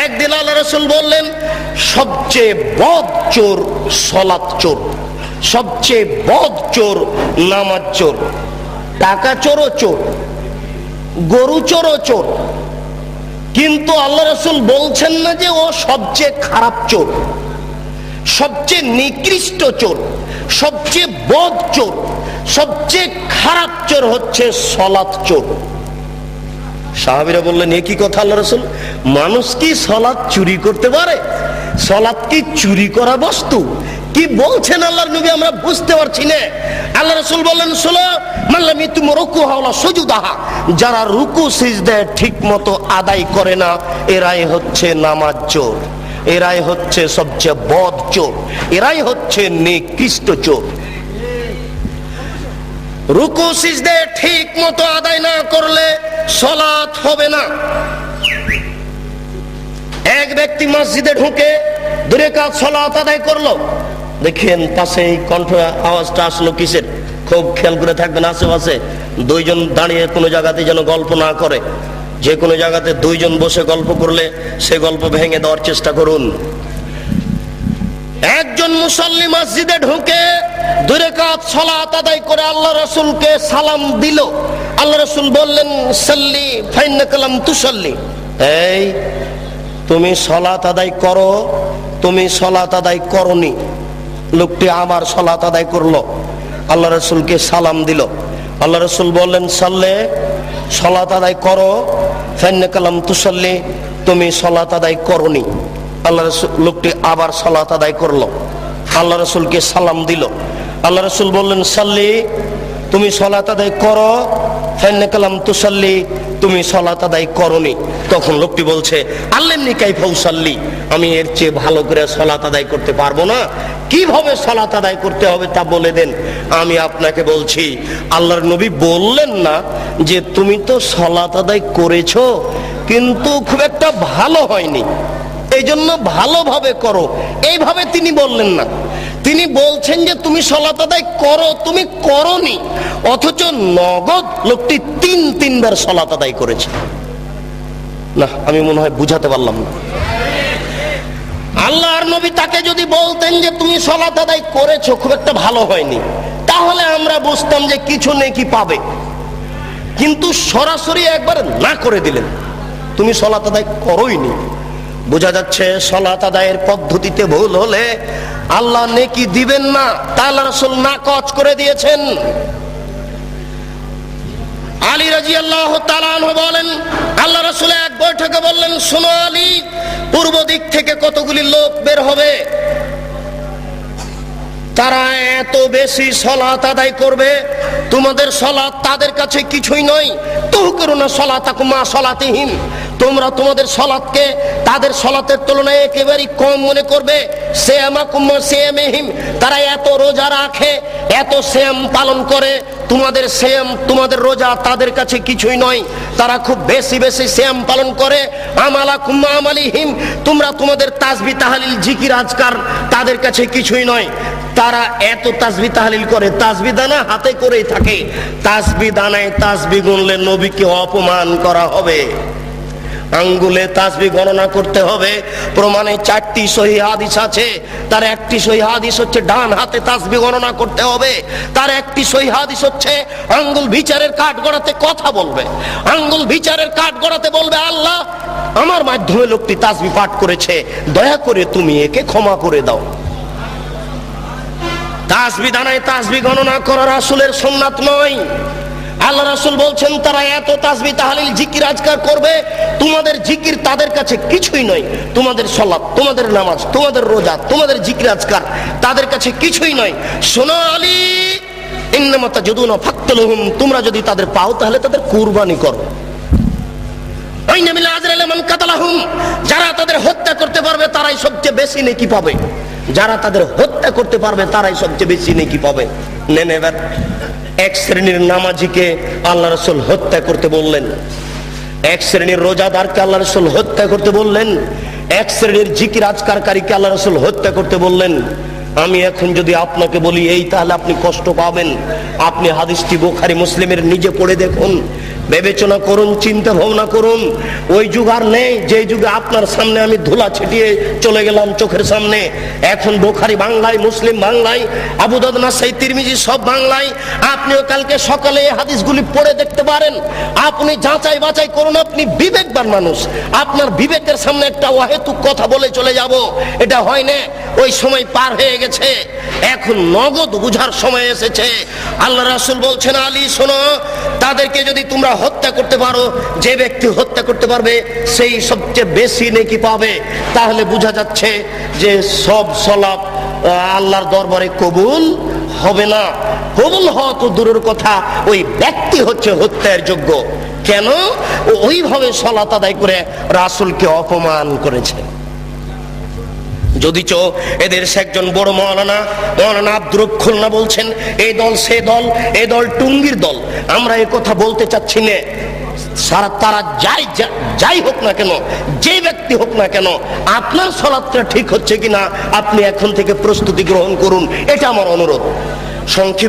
একদিন আল্লাহ রাসূল বললেন, সবচেয়ে বদ চোর সালাত চোর, সবচেয়ে বদ চোর নামাজ চোর। টাকা চোরও চোর, গরু চোরও চোর, কিন্তু আল্লাহ রাসূল বলছেন না যে ও সবচেয়ে খারাপ চোর। সবচেয়ে নিকৃষ্ট চোর, সবচেয়ে বদ চোর, সবচেয়ে খারাপ চোর হচ্ছে সালাত চোর। সাহাবীরা বললেন, এ কি কথা আল্লাহ রাসূল? মানুষ কি সালাত চুরি করতে পারে? সালাত কি চুরি করা বস্তু? কি বলছেন আল্লাহর নবী, আমরা বুঝতে পারছি না। আল্লাহ রাসূল বললেন, শোনো, মাল্লামি তুমি রুকুহা ওয়া সুজুদাহা, যারা রুকু সিজদা ঠিক মতো আদায় করে না, এরাই হচ্ছে নামাজ চোর, এরাই হচ্ছে সবচেয়ে বদ চোর, এরাই হচ্ছে নিকৃষ্ট চোর। রুকু সিজদা ঠিক মতো আদায় না করলে সালাত হবে না। এক ব্যক্তি মসজিদে ঢুকে 2 রাকাত সালাত আদায় করলো, দেখেন পাশে এই কণ্ঠ আওয়াজটা আসলো কিসের? খুব খেয়াল করে থাকবেন, আশেপাশে 2 জন দাঁড়িয়ে কোনো জায়গাতে যেন গল্প না করে। যে কোনো জায়গাতে 2 জন বসে গল্প করলে সে গল্প ভেঙে দেওয়ার চেষ্টা করুন। একজন মুসল্লি মসজিদে ঢুকে 2 রাকাত সালাত আদায় করে আল্লাহ রাসূলকে সালাম দিল। আল্লাহ রাসূল বললেন, সাল্লি ফাইন্নাকা লাম তুসাল্লি, এই তুমি সালাত আদায় করো, তুমি সালাত আদায় করনি। লোকটি আবার সালাত আদায় করলো, আল্লাহ রাসূলকে সালাম দিল। আল্লাহ রাসূল বললেন, সাল্লে, সালাত আদায় করো, ফাইন্নাকা লাম তুসাল্লি, তুমি সালাত আদায় করনি। আল্লাহ রাসূল, লোকটি আবার সালাত আদায় করলো, আল্লাহ রাসূলকে সালাম দিল। আল্লাহ রাসূল বললেন, সাল্লি, তুমি সালাত আদায় করো, ফাইন্নাকা লাম তুসাল্লি, তুমি সালাত আদায় করনি। তখন লোকটি বলছে, আল্লামনি কাইফা উসাল্লি, আমি এর চেয়ে ভালো করে সালাত আদায় করতে পারবো না, কিভাবে সালাত আদায় করতে হবে তা বলে দেন। আমি আপনাকে বলছি, আল্লাহর নবী বললেন না যে তুমি তো সালাত আদায় করেছো কিন্তু খুব একটা ভালো হয়নি, এই জন্য ভালোভাবে করো, এইভাবে তিনি বললেন না। তিনি বলছেন যে তুমি সালাত আদায় করো, তুমি করনি, অথচ নগদ লোকটি 3 বার সালাত আদায় করেছে। না, আমি মনে হয় বুঝাতে পারলাম না। আল্লাহর নবী তাকে যদি বলতেন যে তুমি সালাত আদায় করেছো, খুব একটা ভালো হয়নি, তাহলে আমরা বুঝতাম যে কিছু নেকি পাবে। কিন্তু সরাসরি একবার না করে দিলেন, তুমি সালাত আদায় করোইনি। বোঝা যাচ্ছে সালাত আদায়ের পদ্ধতিতে ভুল হলে আল্লাহ নেকি দিবেন না, তা আল্লাহ রাসূল নাকচ করে দিয়েছেন। আলী রাদিয়াল্লাহু তাআলা আনহু বলেন, আল্লাহ রাসূল এক বৈঠকে বললেন, শোনো আলী, পূর্ব দিক থেকে কতগুলি লোক বের হবে, তারা এত বেশি সালাত আদায় করবে, তোমাদের সালাত তাদের কাছে কিছুই নয়। তুহকিরুনা সালাতাকুম মা সালাতিহিম, তোমরা তোমাদের সালাতকে তাদের সালাতের তুলনায় একেবারেই কম মনে করবে। সিয়ামাকুম মা সিয়ামিহিম, তারা এত রোজা রাখে, এত সিয়াম পালন করে, তোমাদের সিয়াম, তোমাদের রোজা তাদের কাছে কিছুই নয়, তারা খুব বেশি বেশি সিয়াম পালন করে। আমালাকুম মা আমালিহিম, তোমরা তোমাদের তাসবিহ তাহলিল জিকির আজকার তাদের কাছে কিছুই নয়, তারা এত তাসবিহ তাহলিল করে, তাসবিহ দানা হাতে করেই থাকে, তাসবিহ দানায় তাসবিহ গুনলে নবীকে অপমান করা হবে। আঙ্গুলে তাসবিহ গণনা করতে হবে, প্রমাণে 4টি সহিহ হাদিস আছে। তার একটি সহিহ হাদিস হচ্ছে ডান হাতে তাসবিহ গণনা করতে হবে, তার একটি সহিহ হাদিস হচ্ছে আঙ্গুল বিচারের কাঠ গড়াতে কথা বলবে, আঙ্গুল বিচারের কাঠ গড়াতে বলবে, আল্লাহ আমার মাধ্যমে লোকটি তাসবিহ পাঠ করেছে, দয়া করে তুমি একে ক্ষমা করে দাও। তাসবিহ দানায় তাসবিহ গণনা করা রাসূলের সুন্নাত নয়। আল্লাহ রাসূল বলছেন, তারা এত তাসবিহ তাহলিল জিকির আজকার করবে, তোমাদের জিকির তাদের কাছে কিছুই নয়, তোমাদের সালাত, তোমাদের নামাজ, তোমাদের রোজা, তোমাদের জিকির আজকার তাদের কাছে কিছুই নয়। শোনো আলী, ইন্নামা তাজুদুনা ফাকতুলহুম, তোমরা যদি তাদের পাও তাহলে তাদের কুরবানি করো। আইনা মিল আজরাল মান কাতালাহুম, যারা তাদের হত্যা করতে পারবে তারাই সবচেয়ে বেশি নেকি পাবে, যারা তাদের হত্যা করতে পারবে তারাই সবচেয়ে বেশি নেকি পাবে। নেন এবার এক শ্রেণীর নামাজিকে আল্লাহ রাসূল হত্যা করতে বললেন, এক শ্রেণীর রোজাদারকে আল্লাহ রাসূল হত্যা করতে বললেন, এক শ্রেণীর জিকির আজকারকারীকে আল্লাহ রাসূল হত্যা করতে বললেন। আমি এখন যদি আপনাকে বলি এই, তাহলে আপনি কষ্ট পাবেন। আপনি হাদিসটি বুখারী মুসলিমের নিজে পড়ে দেখুন, বিবেচনা করুন, চিন্তা ভাবনা করুন। ওই যুগ আর নেই যে যুগে আপনার সামনে আমি ধুলা ছিটিয়ে চলে গেলাম চোখের সামনে। এখন বুখারী বাংলায়, মুসলিম বাংলায়, আবু দাউদ, নাসাই, তিরমিজি সব বাংলায়। আপনিও কালকে সকালে এই হাদিসগুলি পড়ে দেখতে পারেন। আপনি যাচাই বাছাই করুন। আপনি বিবেকবান মানুষ, আপনার বিবেকের সামনে একটা অহেতুক কথা বলে চলে যাব, এটা হয় না। ওই সময় পার হয়ে গেছে, এখন নগদ বুঝার সময় এসেছে। আল্লাহ রাসূল বলছেন, আলী শোনো, তাদেরকে যদি তোমরা হত্যা করতে পারো, যে ব্যক্তি হত্যা করতে পারবে সেই সবচেয়ে বেশি নেকি পাবে। তাহলে বোঝা যাচ্ছে যে সব সালাত আল্লাহর দরবারে কবুল হবে না। কবুল হওয়া তো দূরের কথা, ওই ব্যক্তি হচ্ছে হত্যার যোগ্য। কেন? ওইভাবে সালাত আদায় করে রাসূলকে অপমান করেছে। যদিচ এদের একজন বড় মৌলানা আব্দুর রব খুলনা বলছেন, এই দল সে দল, এই দল টুঙ্গির দল। আমরা এই কথা বলতে চাচ্ছি না। তারা যাই হোক না কেন, যে ব্যক্তি হোক না কেন, আপনার সালাতটা ঠিক হচ্ছে কিনা আপনি এখন থেকে প্রস্তুতি গ্রহণ করুন, এটা আমার অনুরোধ। সংক্ষিপ্ত